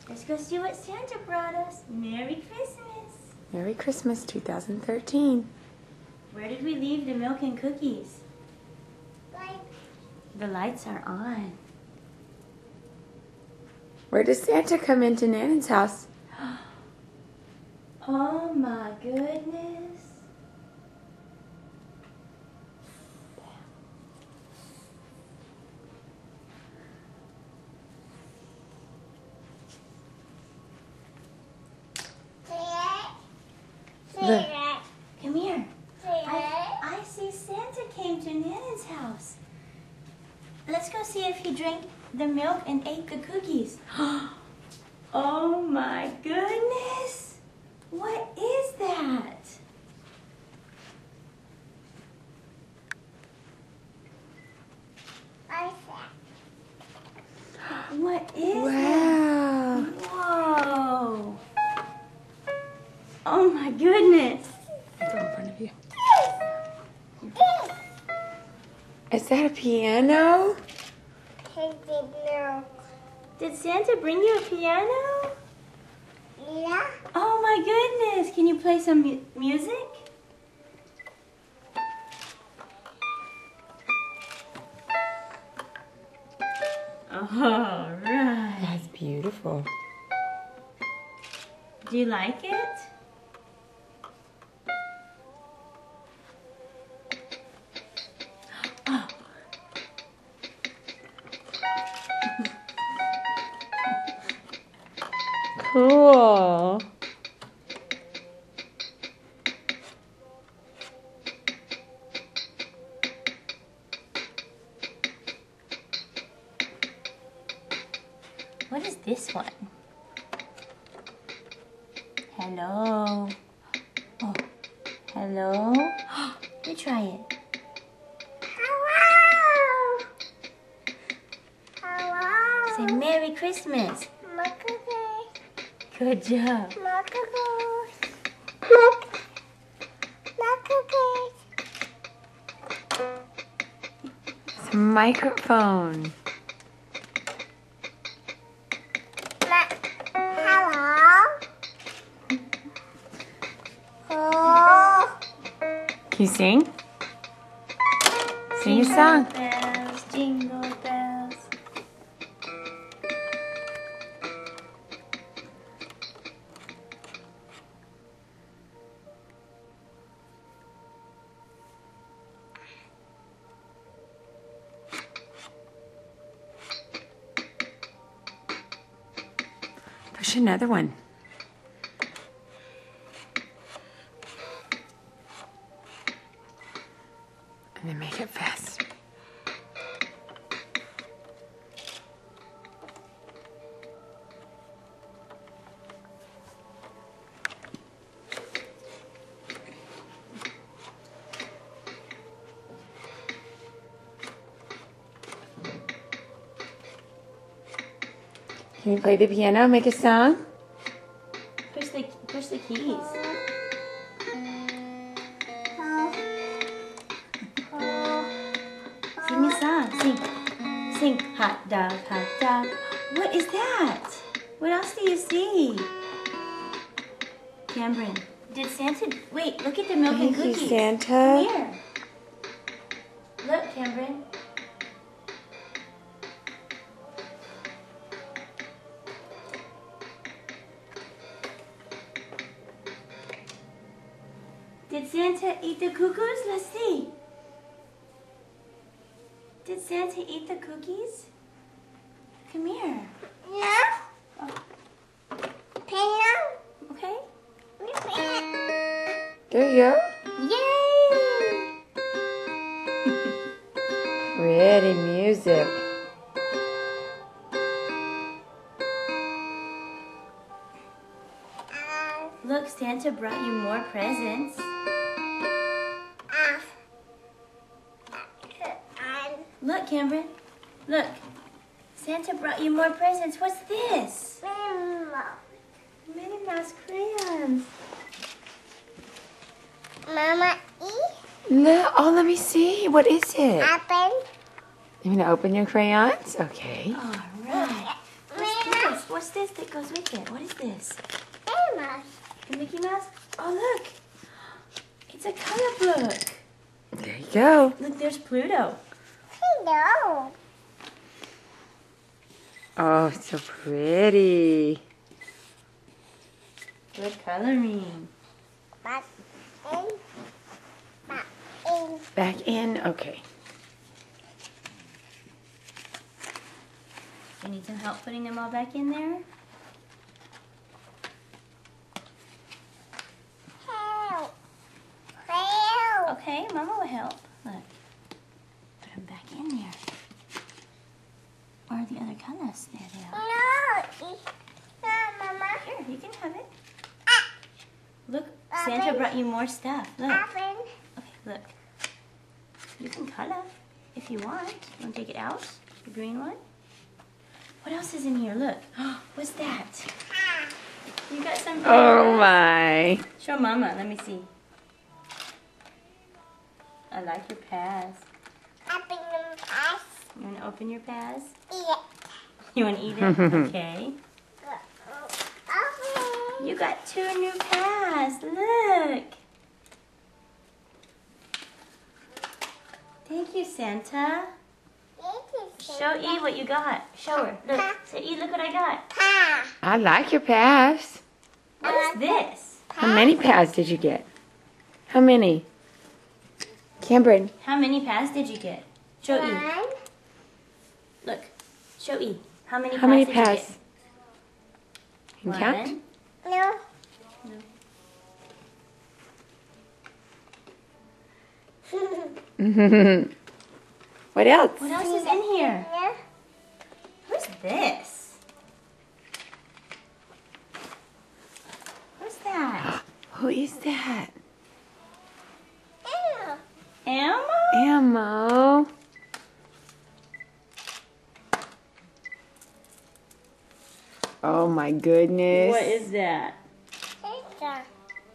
Let's go see what Santa brought us. Merry Christmas. Merry Christmas 2013. Where did we leave the milk and cookies? The lights are on. Where does Santa come into Nana's house? Oh my goodness. Look. Come here. I see Santa came to Nana's house. Let's go see if he drank the milk and ate the cookies. Oh my goodness. What is that? What is Wow. that? Whoa. Oh my goodness. It's all in front of you. Is that a piano? Did Santa bring you a piano? Yeah. Oh my goodness. Can you play some music? All right. That's beautiful. Do you like it? Oh. Cool. What is this one? Hello. Oh, hello. You try it. Hello. Hello. Say Merry Christmas. Good job. It's a microphone. Can you sing? Sing a song. Bells, jingle bells. Push another one. And then make it fast. Can you play the piano, make a song? Push the keys. Sing a song. Sing. Sing. Hot dog, hot dog. What is that? What else do you see? Cameron, did Santa... Wait, look at the milk and Thank you, cookies. Santa. Come here. Look, Cameron. Did Santa eat the cuckoos? Let's see. Did Santa eat the cookies? Come here. Yeah. Piano. Okay. There you go. Yay! Pretty music. Look, Santa brought you more presents. Look, Cameron. Look. Santa brought you more presents. What's this? Minnie Mouse crayons. Mama, eat. No, oh, let me see. What is it? Apple. You want to open your crayons? Okay. All right. What's this? What's this that goes with it? What is this? Emma. The Mickey Mouse? Oh, look. It's a color book. There you go. Look, there's Pluto. Hello. Oh, it's so pretty. Good coloring. Back in. Back in. Back in. Okay. You need some help putting them all back in there? Help. Help. Okay, Mama will help. Look. Put them back in there. Where are the other colors? There they are. No. No, Mama. Here, you can have it. Ah. Look, Santa brought you more stuff. Look. Open. Okay, look. You can color if you want. You want to take it out? The green one? What else is in here? Look. What's that? Ah. You got some. Oh my. Show Mama. Let me see. I like your paws. Open the pass. You want to open your paws? Yeah. You want to eat it? Okay. Open. You got 2 new paws. Look. Thank you, Santa. Show E what you got. Show her. Look. Say, E, look what I got. Pa. I like your pass. What is this? How many pass did you get? How many? Cameron. How many paws did you get? Show E. One. Look. Show E. How many How many paws did pass? you You get? can count? No. What else? What else is in here? No. Who's this? Who's that? Who is that? Emma. Emma? Ammo. Oh my goodness. What is that? Sister.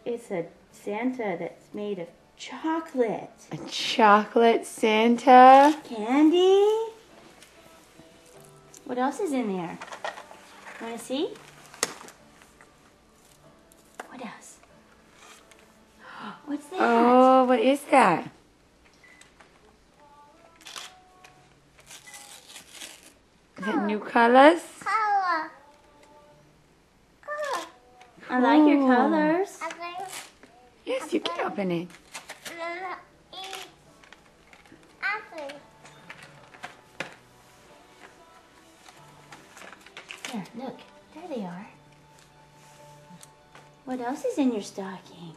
It's a Santa that's made of chocolate. A chocolate Santa. Candy? What else is in there? Want to see? What else? What's that? Oh, what is that? Is it new colors? Color. Color. I like your Ooh. colors. Open. Yes, you can open it. Mama. Eat. Open. There, look. There they are. What else is in your stocking?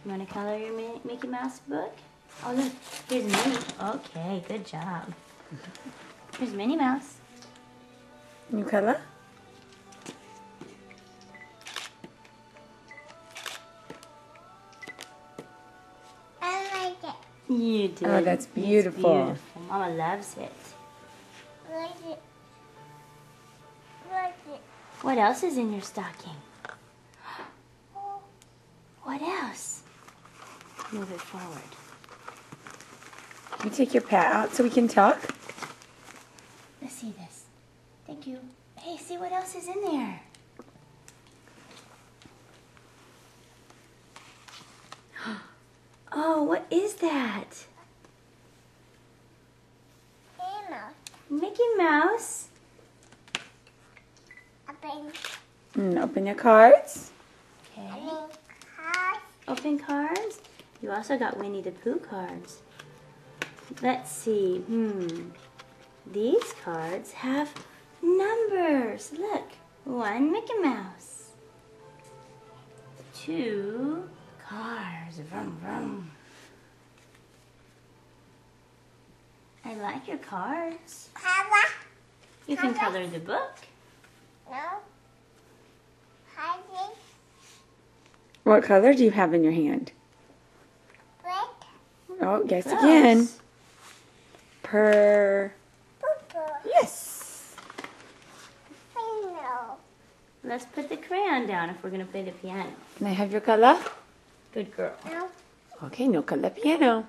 You want to color your Mickey Mouse book? Oh, look. Here's Minnie. Okay, good job. Here's Minnie Mouse. New color? I like it. You did. Oh, that's It's beautiful. beautiful. Mama loves it. Like it. Like it. What else is in your stocking? What else? Move it forward. Can you take your pat out so we can talk? Let's see this. Thank you. Hey, see what else is in there. Oh, what is that? Emma. Mickey Mouse? Open. Open your cards. Okay. Open. Card. Open cards. You also got Winnie the Pooh cards. Let's see. These cards have numbers. Look. 1 Mickey Mouse. 2 cars. Vroom, vroom. I like your cards. Color. You can color the book. No. Hide it. What color do you have in your hand? Red. Oh, guess Close. again. Per. Purple. Yes. Yellow. Let's put the crayon down if we're going to play the piano. Can I have your color? Good girl. No. Okay, no color piano.